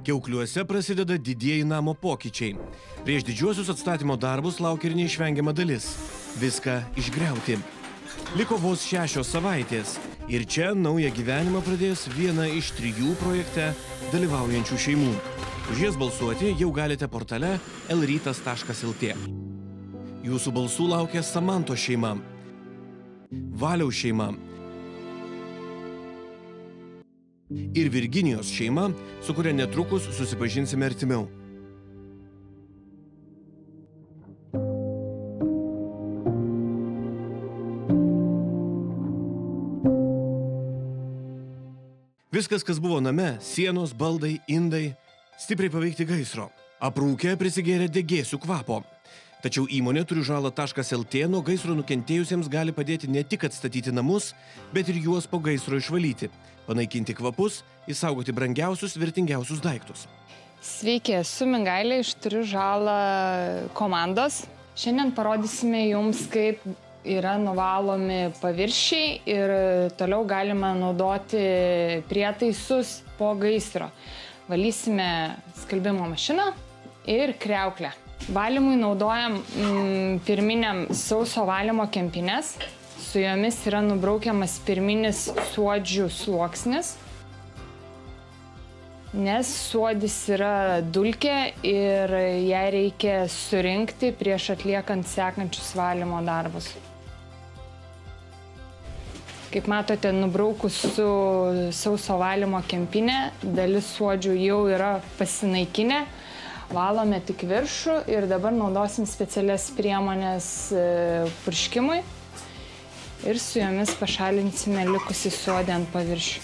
Kiaukliuose prasideda didieji namo pokyčiai. Prieš didžiuosius atstatymo darbus laukia ir neišvengiama dalis – viską išgriauti. Liko vos 6 savaitės ir čia naują gyvenimą pradės viena iš 3 projekte dalyvaujančių šeimų. Už jas balsuoti jau galite portale lrytas.lt. Jūsų balsų laukia Samantos šeima, Valiaus šeima ir Virginijos šeima, su kuria netrukus susipažinsime artimiau. Viskas, kas buvo name, sienos, baldai, indai, stipriai paveikti gaisro. Aprūkę prisigėrė degėsių kvapo. Tačiau įmonė Turižala.lt nuo gaisro nukentėjusiems gali padėti ne tik atstatyti namus, bet ir juos po gaisro išvalyti, panaikinti kvapus, išsaugoti brangiausius, vertingiausius daiktus. Sveiki, esu Mingailė iš Turižala komandos. Šiandien parodysime jums, kaip yra nuvalomi paviršiai ir toliau galima naudoti prietaisus po gaisro. Valysime skalbimo mašiną ir kriauklę. Valymui naudojam pirminiam sauso valymo kempines. Su jomis yra nubraukiamas pirminis suodžių sluoksnis, nes suodis yra dulkė ir ją reikia surinkti prieš atliekant sekančius valymo darbus. Kaip matote, nubraukus su sauso valymo kempinė, dalis suodžių jau yra pasinaikinę. Valome tik viršų ir dabar naudosim specialias priemonės purškimui ir su jomis pašalinsime likusį suodį ant paviršių.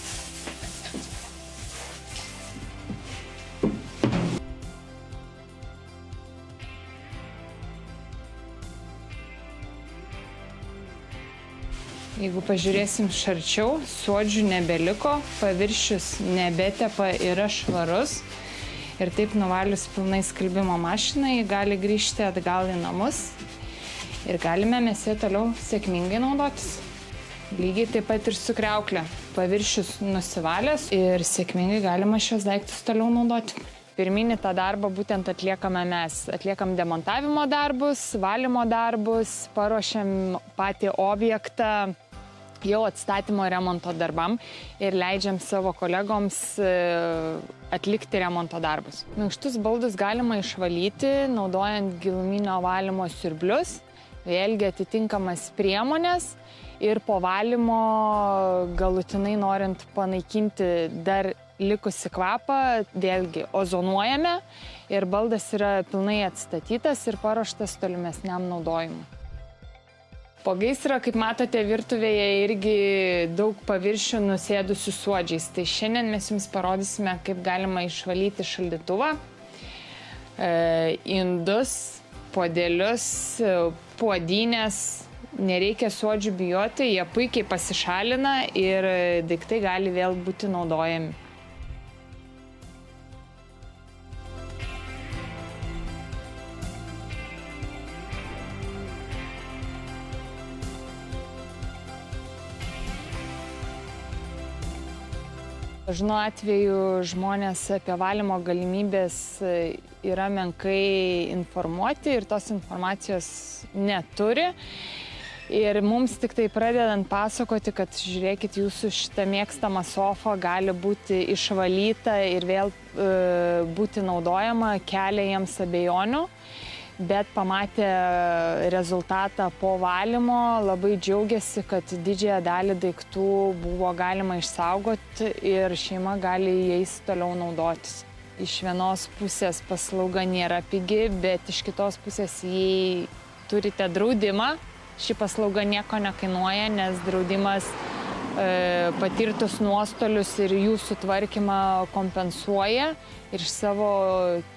Jeigu pažiūrėsim iš arčiau, suodžių nebeliko, paviršius nebetepa, yra švarus. Ir taip nuvalius pilnai skalbimo mašinai gali grįžti atgal į namus ir galime mes ją toliau sėkmingai naudotis. Lygiai taip pat ir su kriaukle. Paviršius nusivalęs ir sėkmingai galima šios daiktus toliau naudoti. Pirminį tą darbą būtent atliekame mes. Atliekam demontavimo darbus, valymo darbus, paruošiam patį objektą jau atstatymo remonto darbam ir leidžiam savo kolegoms atlikti remonto darbus. Minkštus baldus galima išvalyti, naudojant giluminio valymo siurblius, vėlgi atitinkamas priemonės ir po valymo galutinai norint panaikinti dar likusi kvapą, vėlgi ozonuojame ir baldas yra pilnai atstatytas ir paruoštas tolimesniam naudojimui. Po gaisro, kaip matote, virtuvėje irgi daug paviršių nusėdusių suodžiais. Tai šiandien mes jums parodysime, kaip galima išvalyti šaldytuvą, indus, puodelius, puodynės. Nereikia suodžių bijoti, jie puikiai pasišalina ir daiktai gali vėl būti naudojami. Dažnu atveju žmonės apie valymo galimybės yra menkai informuoti ir tos informacijos neturi. Ir mums tik tai pradedant pasakoti, kad žiūrėkit, jūsų šitą mėgstamą sofą gali būti išvalyta ir vėl būti naudojama, kelia jiems abejonių. Bet pamatę rezultatą po valymo labai džiaugiasi, kad didžiąją dalį daiktų buvo galima išsaugoti ir šeima gali jais toliau naudotis. Iš vienos pusės paslauga nėra pigi, bet iš kitos pusės, jei turite draudimą, ši paslauga nieko nekainuoja, nes draudimas patirtus nuostolius ir jų sutvarkymą kompensuoja ir iš savo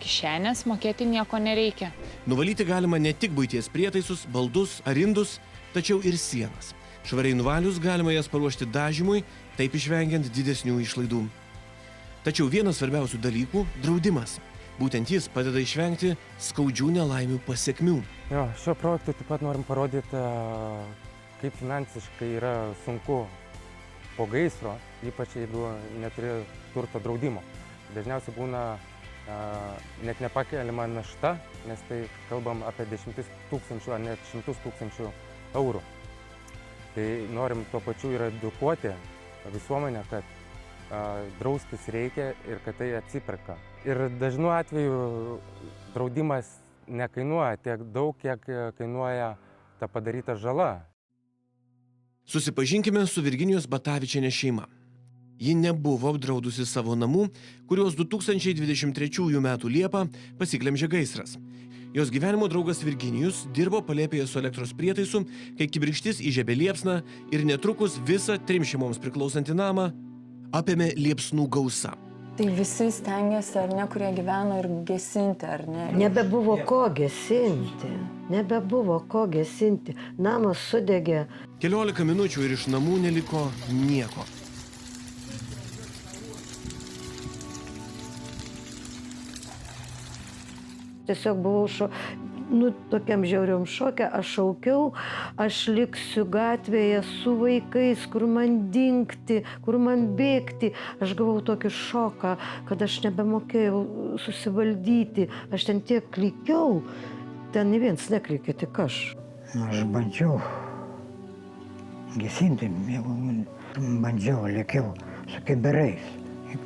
kišenės mokėti nieko nereikia. Nuvalyti galima ne tik buities prietaisus, baldus ar indus, tačiau ir sienas. Švariai nuvalius galima jas paruošti dažymui, taip išvengiant didesnių išlaidų. Tačiau vienas svarbiausių dalykų – draudimas. Būtent jis padeda išvengti skaudžių nelaimių pasekmių. Šiuo projektu taip pat norim parodyti, kaip finansiškai yra sunku po gaisro, ypač jeigu neturi turto draudimo. Dažniausiai būna net nepakeliama našta, nes tai kalbam apie 10 tūkstančių, ar net 100 tūkstančių eurų. Tai norim tuo pačiu ir edukuoti visuomenę, kad draustis reikia ir kad tai atsiperka. Ir dažnu atveju draudimas nekainuoja tiek daug, kiek kainuoja ta padaryta žala. Susipažinkime su Virginijos Batavičienės šeima. Ji nebuvo apdraudusi savo namų, kuriuos 2023 m. Liepą pasiglemžė gaisras. Jos gyvenimo draugas Virginijus dirbo palėpėje su elektros prietaisu, kai kibirkštis įžiebė liepsną ir netrukus visą 3 šeimoms priklausantį namą apėmė liepsnų gausa. Tai visi stengiasi, ar ne, kurie gyveno ir gesinti, ar ne? Nebebuvo ko gesinti. Namas sudegė. 15 minučių ir iš namų neliko nieko. Tiesiog buvau tokiam žiauriam šoke, aš šaukiau, aš liksiu gatvėje su vaikais, kur man dingti, kur man bėgti. Aš gavau tokį šoką, kad aš nebemokėjau susivaldyti. Aš ten tiek klykiau, ten nė vienas neklikė, tik aš. Aš bandžiau gesinti, bandžiau, lėkiau su kibirais.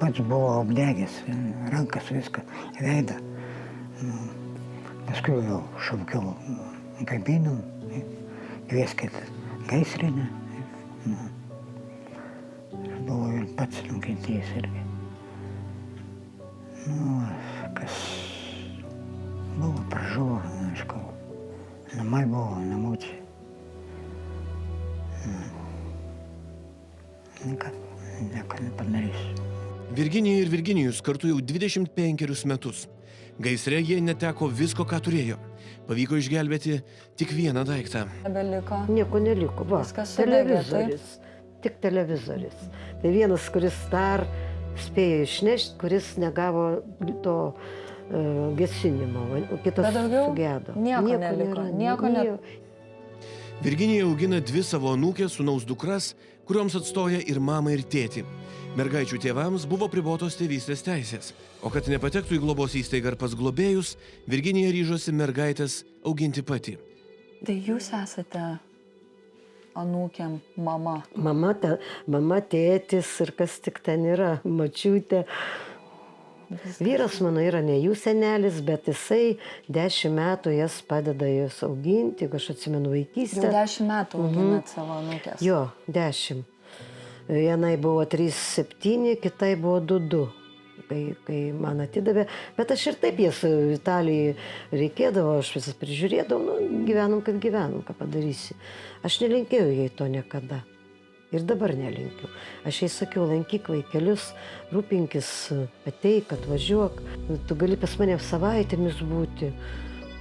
Pats buvau apdegęs, rankas viską, veidą. Paskui jau šaukiau kaimynų, kvieskit gaisrinę. Aš buvau ir pats nukentėjęs irgi. Kas buvo, pražuvo, aišku. Namai buvo, namučiai. Nieko nepadarysiu. Virginija ir Virginijus kartu jau 25 metus. Gaisre jie neteko visko, ką turėjo. Pavyko išgelbėti tik vieną daiktą. Nebeliko. Nieko neliko, va, Viskas sudegė, televizoris, tik televizoris. Tai vienas, kuris dar spėjo išnešti, kuris negavo to gesinimo, o kitas Bet daugiau sugedo. nieko neliko, nieko ne- Virginija augina 2 savo anūkės sūnaus dukras, kurioms atstoja ir mamą, ir tėtį. Mergaičių tėvams buvo pribotos tėvystės teisės, o kad nepatektų į globos įstaigą ar pas globėjus, Virginija ryžosi mergaitės auginti pati. Tai jūs esate anūkiam mama. Mama, tėtis ir kas tik ten yra, močiutė. Vyras mano yra ne jų senelis, bet jisai 10 metų jas padeda jos auginti, jeigu aš atsimenu Jau vaikystę. 10 metų auginat savo anūkės. Jo, 10. Vienai buvo 3-7, kitai buvo 2-2, kai man atidavė. Bet aš ir taip jas Italijai reikėdavo, aš visas prižiūrėdavau, gyvenom, kaip gyvenom, ką padarysi. Aš nelinkėjau jai to niekada. Ir dabar nelinkiu. Aš jai sakiau, lankyk vaikelius, rūpinkis, ateik, atvažiuok. Tu gali pas mane savaitėmis būti.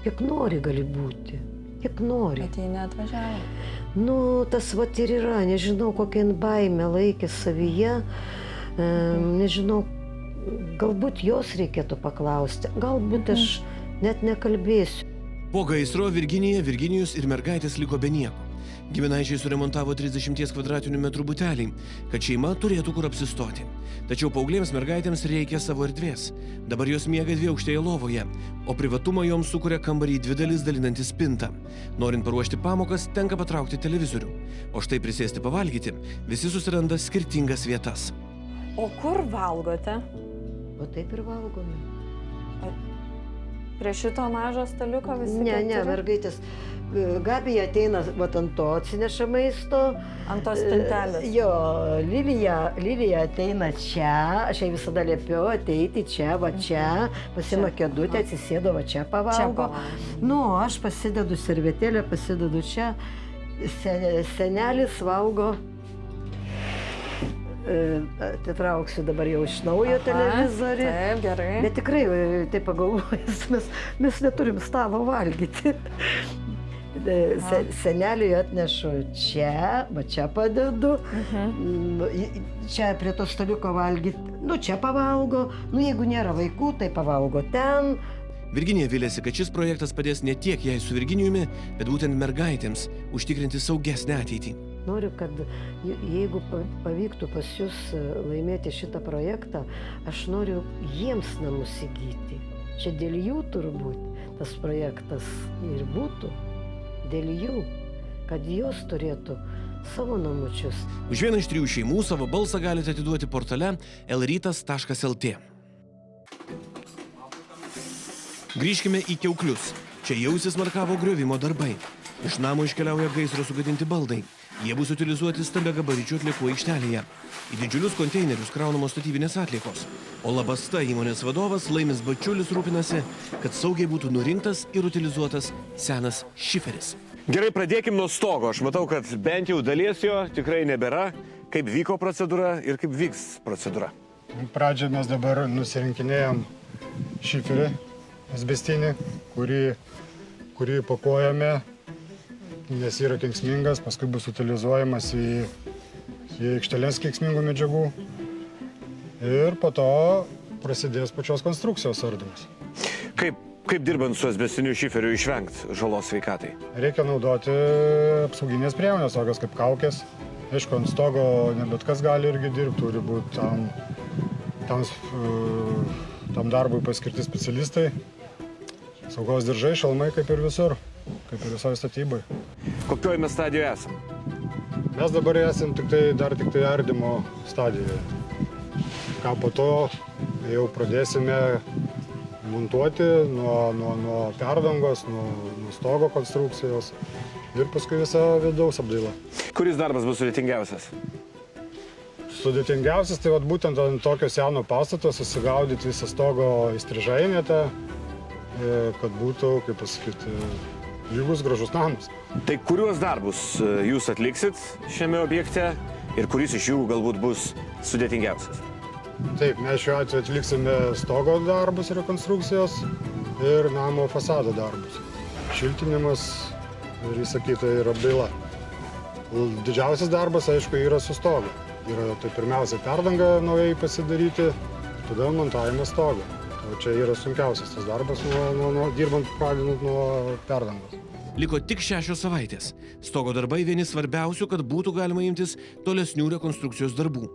Kiek nori gali būti. Kiek nori. Bet jie neatvažiavo. Tas vat ir yra, nežinau, kokią baimę laikė savyje, nežinau, galbūt jos reikėtų paklausti, galbūt aš net nekalbėsiu. Po gaisro Virginija, Virginijus ir mergaitės liko be nieko. Giminaičiai suremontavo 30 kvadratinių metrų butelį, kad šeima turėtų kur apsistoti. Tačiau paauglėms mergaitėms reikia savo erdvės. Dabar jos miega 2-aukštėje lovoje, o privatumą joms sukuria kambarį 2 dalis dalinantį spintą. Norint paruošti pamokas, tenka patraukti televizorių. O štai prisėsti pavalgyti, visi susiranda skirtingas vietas. O kur valgote? O taip ir valgome. Prie šito mažo staliuko visi? Ne, mergaitės. Gabija ateina, ant to atsineša maisto. Ant tos spintelės? Jo, Lilija ateina čia, aš jai visada liepiu ateiti čia, va čia, pasima kėdutę, atsisėdo, va čia pavalgo. Aš pasidedu servetėlę, pasidedu čia, senelis valgo. Atitrauksiu dabar jau iš naujo televizorių. Taip, gerai. Bet tikrai, taip pagalvojus, mes neturim stalo valgyti. Seneliui atnešu čia, va čia padedu, čia prie to staliuko valgyti, čia pavalgo, jeigu nėra vaikų, tai pavalgo ten. Virginija viliasi, kad šis projektas padės ne tiek jai su Virginijumi, bet būtent mergaitėms užtikrinti saugesnę ateitį. Noriu, kad jeigu pavyktų pas jūs laimėti šitą projektą, aš noriu jiems namus įgyti. Čia dėl jų turbūt tas projektas ir būtų. Dėl jų, kad jos turėtų savo namučius. Už vieną iš 3 šeimų savo balsą galite atiduoti portale lrytas.lt. Grįžkime į Kiauklius. Čia jau įsismarkavo griovimo darbai. Iš namo iškeliauja gaisro sugadinti baldai. Jie bus utilizuoti stambiagabaričių atliekų aikštelėje. Į didžiulius konteinerius kraunamos statybinės atliekos. O Labasta įmonės vadovas Laimis Bačiulis rūpinasi, kad saugiai būtų nurinktas ir utilizuotas senas šiferis. Gerai, pradėkim nuo stogo. Aš matau, kad bent jau dalies jo tikrai nebėra. Kaip vyko procedūra ir kaip vyks procedūra? Pradžioje mes dabar nusirinkinėjom šiferį asbestinį, kurį pakuojame, nes yra kenksmingas, paskui bus utilizuojamas į aikšteles kenksmingų medžiagų ir po to prasidės pačios konstrukcijos ardymas. Kaip dirbant su asbestiniu šiferiu išvengti žalos sveikatai? Reikia naudoti apsauginės priemonės, tokios kaip kaukės. Aišku, ant stogo ne bet kas gali irgi dirbti, turi būti tam darbui paskirti specialistai. Saugos diržai, šalmai kaip ir visur, kaip ir visoje statybai. Kokioje mes stadijoje esame? Mes dabar esam dar tik tai ardymo stadijoje. Ką po to jau pradėsime montuoti nuo perdangos, nuo stogo konstrukcijos ir paskui visa vidaus apdaila. Kuris darbas bus sudėtingiausias? Sudėtingiausias tai būtent ant tokio seno pastato susigaudyti visą stogo įstrižainėtą, kad būtų, kaip pasakyti, lygus gražus namas. Tai kuriuos darbus jūs atliksit šiame objekte ir kuris iš jų galbūt bus sudėtingiausias? Taip, mes šiuo atveju atliksime stogo darbus rekonstrukcijos ir namo fasado darbus. Šiltinimas ir visa kita ir apdaila. Didžiausias darbas, aišku, yra su stogu. Tai pirmiausia perdanga naujai pasidaryti, tada montavimas stogo. O čia yra sunkiausias tas darbas, dirbant pradedant nuo perdangos. Liko tik 6 savaitės. Stogo darbai vieni svarbiausių, kad būtų galima imtis tolesnių rekonstrukcijos darbų.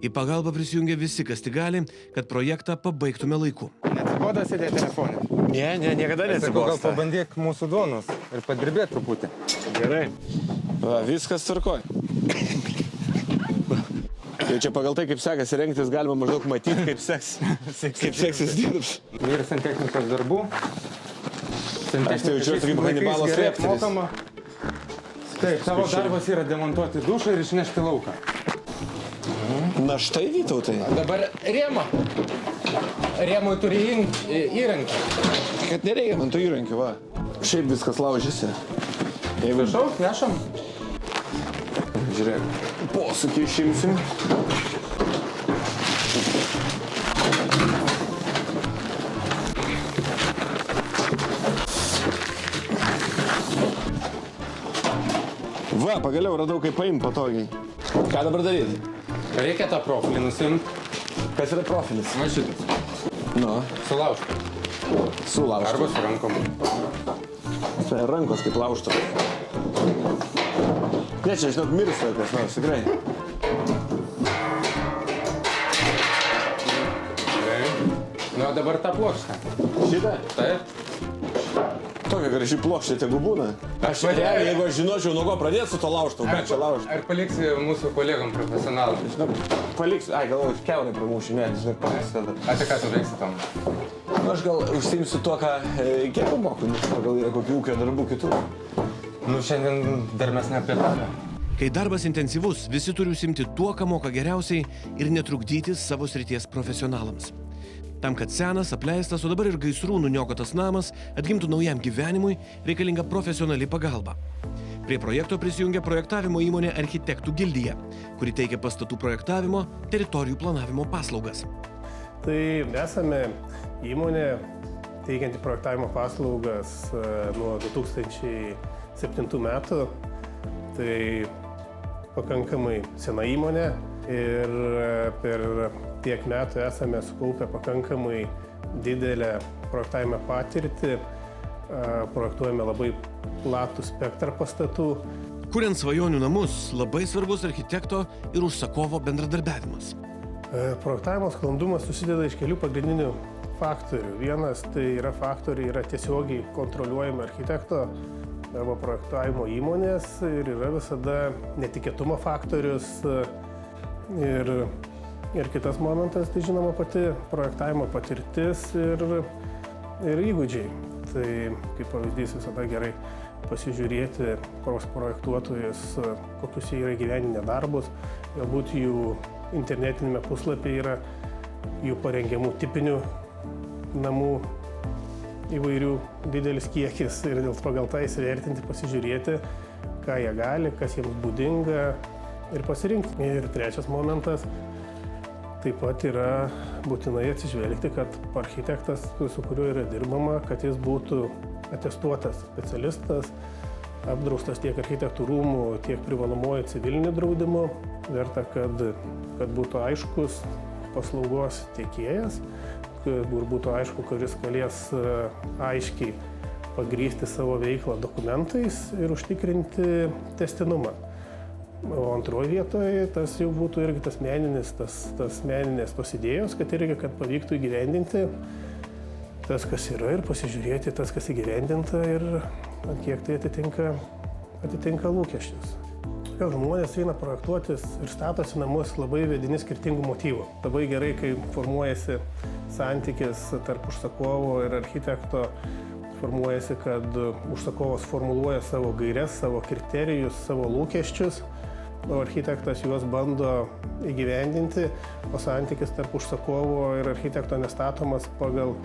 Į pagalbą prisijungia visi, kas tik gali, kad projektą pabaigtume laiku. Neatsibodo sėdėti telefonė. Ne, niekada Gal neatsibosta. pabandyk mūsų duonos ir padirbėti truputį. Gerai. Va, viskas tvarkoj. Jau čia pagal tai, kaip sekasi rengtis, galima maždaug matyti, kaip seksis dirbs. Ir santechnikos darbų. Aš tai jaučiuosi kaip Hanibalas Lecteris. Taip, tavo darbas yra demontuoti dušą ir išnešti lauką. Na štai, Vytautai. Dabar rėmui turi įrankį. Kad nereikia man tų įrankių, va. Šiaip viskas laužysi. Jeigu Šauk, nešam. Žiūrėk, posūkį išimsim. Va, pagaliau radau, kaip paimti patogiai. Ką dabar daryti? Reikia tą profilį nusimti. Kas yra profilis? Va šitas. Nu, Sulaužti. sulaužti. Arba su rankom. Tai rankos kaip laužto. Ne, čia, žinok, mirsta kas nors, tikrai. Na, dabar tą plokštę. Šitą? Taip. Tokia graži plokštė tegu būna. Aš realiai, jeigu aš žinočiau, nuo ko pradėti su to laužtu, ką čia laužti. Ar paliksi mūsų kolegom profesionalams? Žinok, paliksiu, galvoju, kiaurai pramušiu, ne, žinok, paliksiu tada. A tai ką tu veiksi tam? Aš gal užsiimsiu tuo, ką kiek moku, nes gal yra kokių ūkio darbų kitų. Nu, šiandien dar mes ne apie tave. Kai darbas intensyvus, visi turi užsimti tuo, ką moka geriausiai ir netrukdyti savo srities profesionalams. Tam, kad senas, apleistas, o dabar ir gaisrų nuniokotas namas atgimtų naujam gyvenimui, reikalinga profesionali pagalba. Prie projekto prisijungia projektavimo įmonė Architektų gildija, kuri teikia pastatų projektavimo, teritorijų planavimo paslaugas. Tai esame įmonė teikianti projektavimo paslaugas nuo 2007 metų. Tai pakankamai sena įmonė ir per tiek metų esame sukaupę pakankamai didelę projektavimo patirtį. Projektuojame labai platų spektrą pastatų. Kuriant svajonių namus, labai svarbus architekto ir užsakovo bendradarbiavimas. Projektavimo sklandumas susideda iš kelių pagrindinių faktorių. Vienas tai yra faktoriai, yra tiesiogiai kontroliuojami architekto arba projektavimo įmonės ir yra visada netikėtumo faktorius. Ir kitas momentas, tai žinoma pati projektavimo patirtis ir įgūdžiai. Tai kaip pavyzdys visada gerai pasižiūrėti projektuotojus, kokius jie yra įgyvendinę darbus, galbūt jų internetinėme puslapyje yra jų parengiamų tipinių namų įvairių didelis kiekis ir dėl pagal tai įsivertinti, pasižiūrėti, ką jie gali, kas jiems būdinga ir pasirinkti. Ir trečias momentas taip pat yra būtinai atsižvelgti, kad architektas, su kuriuo yra dirbama, kad jis būtų atestuotas specialistas, apdraustas tiek architektų rūmų, tiek privalomuoju civiliniu draudimu. Verta, kad būtų aiškus paslaugos tiekėjas, kad būtų aišku, kuris galės aiškiai pagrįsti savo veiklą dokumentais ir užtikrinti testinumą. O antroje vietoje tas jau būtų irgi tas meninės tos idėjos, kad pavyktų įgyvendinti tas, kas yra, ir pasižiūrėti tas, kas įgyvendinta ir kiek tai atitinka lūkesčius. Žmonės eina projektuotis ir statosi namus labai vedini skirtingų motyvų. Labai gerai, kai formuojasi santykis tarp užsakovo ir architekto, formuojasi, kad užsakovas formuluoja savo gaires, savo kriterijus, savo lūkesčius, o architektas juos bando įgyvendinti, o santykis tarp užsakovo ir architekto nestatomas pagal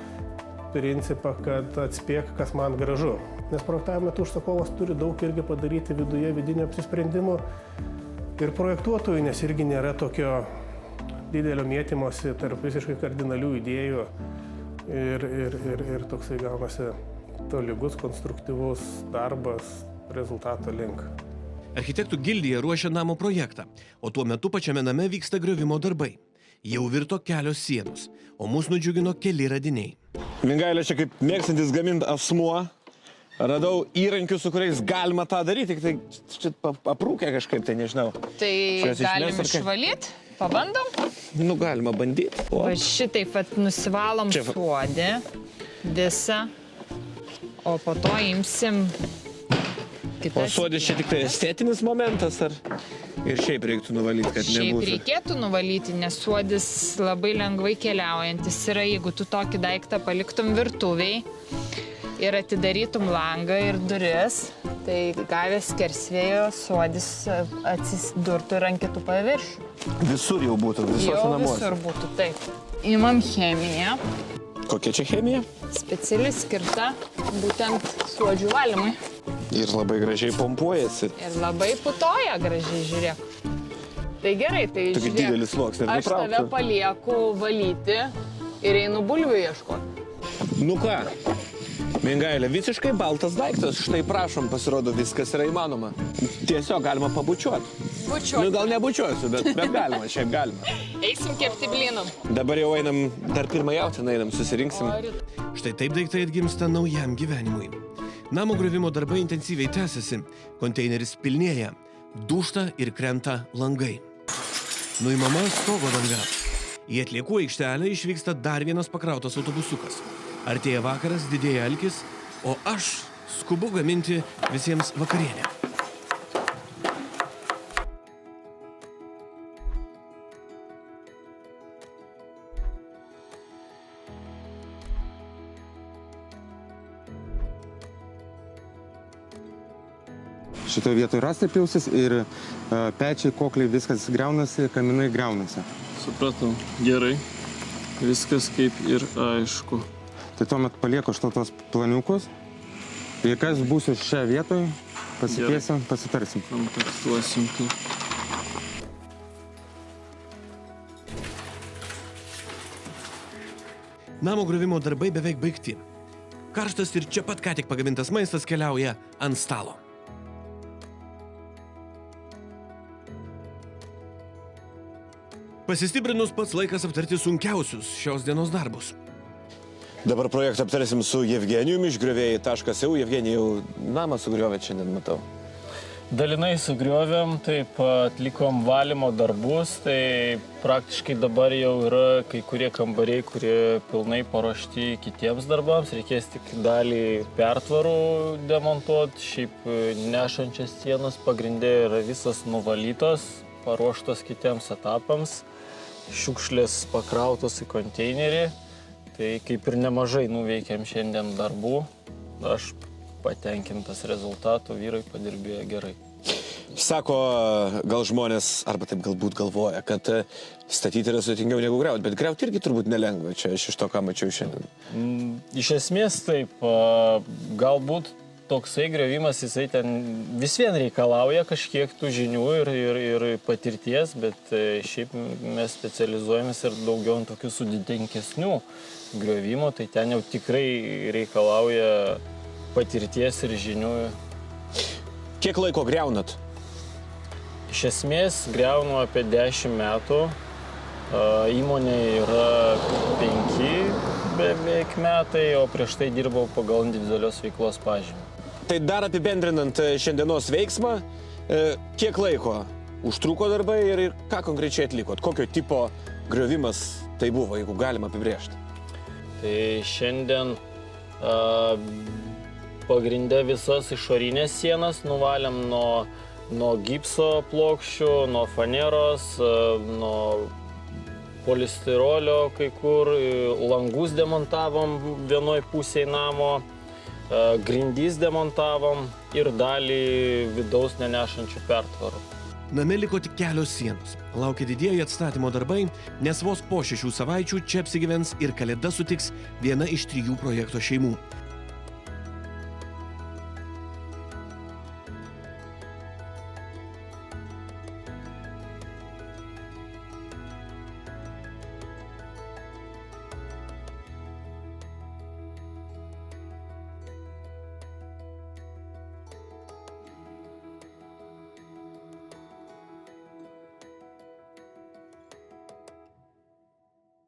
principą, kad atspėk, kas man gražu. Nes projektavimo metu užsakovas turi daug irgi padaryti viduje vidinio apsisprendimo ir projektuotojų, nes irgi nėra tokio didelio mėtymosi tarp visiškai kardinalių idėjų ir toksai gaunasi tolygus, konstruktyvus darbas rezultato link. Architektų gildija ruošia namo projektą, o tuo metu pačiame name vyksta griovimo darbai. Jau virto kelios sienos, o mus nudžiugino keli radiniai. Mingailė čia kaip mėgstantis gaminti asmuo. Radau įrankius, su kuriais galima tą daryti, tik tai čia aprūkę kažkaip, tai nežinau. Tai galim išvalyti, pabandom. Nu, galima bandyti. Va šitaip pat nusivalom suodį visą, o po to imsim kitas. O suodis čia tik tai estetinis momentas, ar ir šiaip reiktų nuvalyti, kad nebūtų? Šiaip reikėtų nuvalyti, nes suodis labai lengvai keliaujantis yra, jeigu tu tokį daiktą paliktum virtuviai ir atidarytum langą ir duris, tai gavęs skersvėjo suodis atsidurtų ir ant kitų paviršių. Visur jau būtų, visuose namuose? Jau visur būtų, taip. Imam chemiją. Kokia čia chemija? Speciali skirta būtent suodžių valymui. Ir labai gražiai pompuojasi. Ir labai putoja gražiai, žiūrėk. Tai gerai, tai Tokia žiūrėk. didelis sluoksnis, aš tave palieku valyti ir einu bulvių ieškoti. Nu ką? Mingailė, visiškai baltas daiktas, štai prašom, pasirodo, viskas yra įmanoma. Tiesiog galima pabučiuoti. Bučiuoti. Nu, gal nebučiuosiu, bet galima, šiaip galima. Eisim kepti blynam. Dabar jau einam, dar pirmą jautieną einam, susirinksim. Štai taip daiktai atgimsta naujam gyvenimui. Namo griovimo darbai intensyviai tęsiasi, konteineris pilnėja, dūžta ir krenta langai. Nuimama stogo danga. Į atliekų aikštelę išvyksta dar vienas pakrautas autobusiukas. Artėja vakaras, didėja alkis, o aš skubu gaminti visiems vakarienę. Šitoje vietoje rąstai pilsis ir pečiai, kokliai, viskas griaunasi, kaminai griaunasi. Supratau, gerai. Viskas kaip ir aišku. Tai tuomet palieku tos planiukus ir kas būsiu šią vietoje, pasikviesim, pasitarsim. Kontaktuosim tai. Namo griovimo darbai beveik baigti. Karštas ir čia pat ką tik pagamintas maistas keliauja ant stalo. Pasistiprinus pats laikas aptarti sunkiausius šios dienos darbus. Dabar projektą aptarsim su Jevgenijumi iš griovėjai.eu. Jevgenijau, namą sugriovėt šiandien, matau. Dalinai sugriovėm, taip atlikom valymo darbus, tai praktiškai dabar jau yra kai kurie kambariai, kurie pilnai paruošti kitiems darbams, reikės tik dalį pertvarų demontuoti, šiaip nešančias sienas pagrindė yra visas nuvalytos, paruoštos kitiems etapams, šiukšlės pakrautos į konteinerį, tai kaip ir nemažai nuveikėm šiandien darbų, aš patenkintas rezultatų, vyrai padirbėjo gerai. Sako, gal žmonės, arba taip galbūt galvoja, kad statyti yra sudėtingiau negu griauti, bet griauti irgi turbūt nelengva, čia iš to, ką mačiau šiandien. Iš esmės taip, galbūt toksai griovimas, jisai ten vis vien reikalauja kažkiek tų žinių ir patirties, bet šiaip mes specializuojamės ir daugiau ant tokių sudėtingesnių griovimų, tai ten jau tikrai reikalauja patirties ir žinių. Kiek laiko griaunat? Iš esmės griaunu apie 10 metų. Įmonė yra 5 beveik metai, o prieš tai dirbau pagal individualios veiklos pažymį. Tai dar apibendrinant šiandienos veiksmą, kiek laiko užtruko darbai ir ką konkrečiai atlikot? Kokio tipo griovimas tai buvo, jeigu galima apibrėžti? Tai šiandien pagrinde visas išorinės sienas nuvalėm nuo gipso plokščių, nuo faneros, nuo polistirolio kai kur, langus demontavom vienoj pusėj namo, grindys demontavom ir dalį vidaus nenešančių pertvarų. Name liko tik kelios sienos. Laukia didieji atstatymo darbai, nes vos po 6 savaičių čia apsigyvens ir Kalėdas sutiks viena iš 3 projekto šeimų.